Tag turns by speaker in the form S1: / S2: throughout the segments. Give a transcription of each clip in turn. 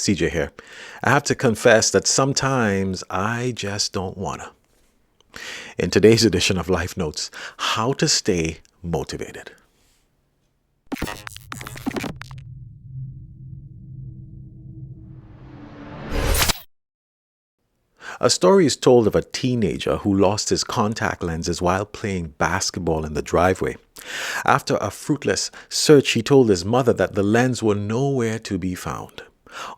S1: CJ here. I have to confess that sometimes I just don't wanna. In today's edition of Life Notes, how to stay motivated. A story is told of a teenager who lost his contact lenses while playing basketball in the driveway. After a fruitless search, he told his mother that the lens were nowhere to be found.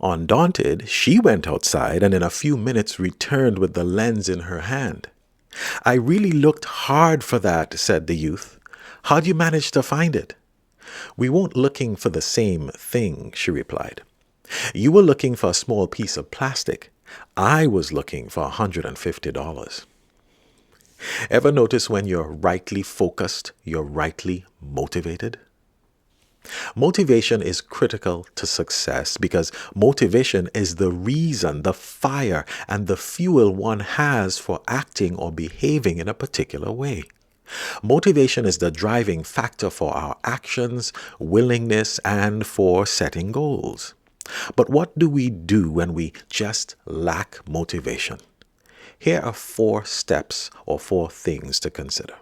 S1: Undaunted, she went outside and in a few minutes returned with the lens in her hand. "I really looked hard for that," said the youth. "How'd you manage to find it?" "We weren't looking for the same thing," she replied. "You were looking for a small piece of plastic. I was looking for $150. Ever notice when you're rightly focused, you're rightly motivated? Motivation is critical to success because motivation is the reason, the fire, and the fuel one has for acting or behaving in a particular way. Motivation is the driving factor for our actions, willingness, and for setting goals. But what do we do when we just lack motivation? Here are 4 steps or 4 things to consider.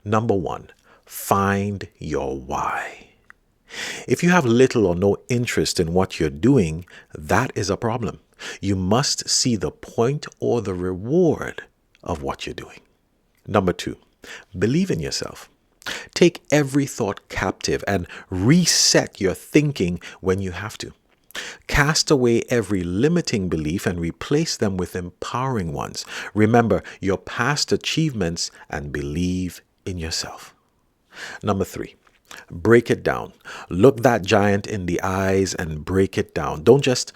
S1: Number 1, find your why. If you have little or no interest in what you're doing, that is a problem. You must see the point or the reward of what you're doing. Number 2, believe in yourself. Take every thought captive and reset your thinking when you have to. Cast away every limiting belief and replace them with empowering ones. Remember your past achievements and believe in yourself. Number 3, break it down. Look that giant in the eyes and break it down. Don't just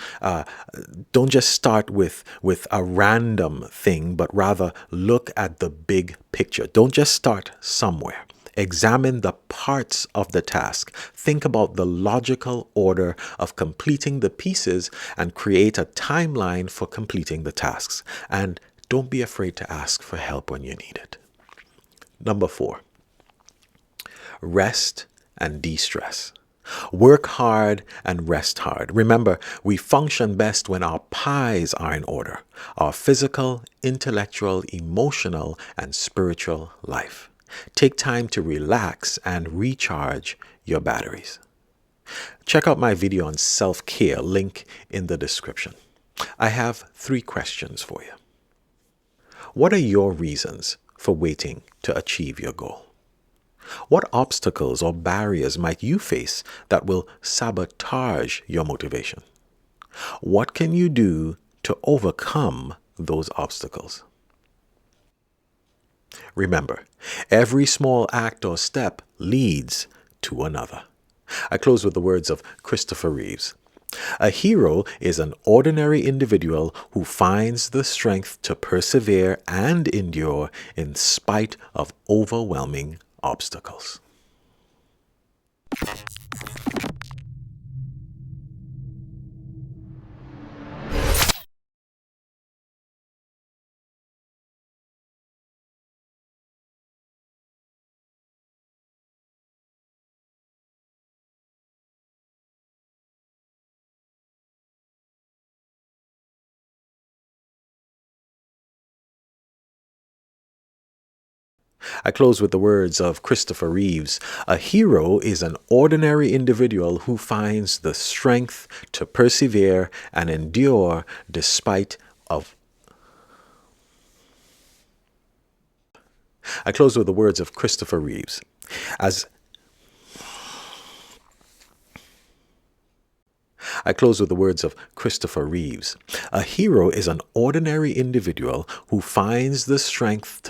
S1: start with a random thing, but rather look at the big picture. Don't just start somewhere. Examine the parts of the task. Think about the logical order of completing the pieces and create a timeline for completing the tasks. And don't be afraid to ask for help when you need it. Number 4, rest and de-stress. Work hard and rest hard. Remember, we function best when our pies are in order. Our physical, intellectual, emotional, and spiritual life. Take time to relax and recharge your batteries. Check out my video on self-care, link in the description. I have 3 questions for you. What are your reasons for waiting to achieve your goal? What obstacles or barriers might you face that will sabotage your motivation? What can you do to overcome those obstacles? Remember, every small act or step leads to another. I close with the words of Christopher Reeves. "A hero is an ordinary individual who finds the strength to persevere and endure in spite of overwhelming obstacles." I close with the words of Christopher Reeves. "A hero is an ordinary individual who finds the strength to persevere and endure despite of..." I close with the words of Christopher Reeves. I close with the words of Christopher Reeves. "A hero is an ordinary individual who finds the strength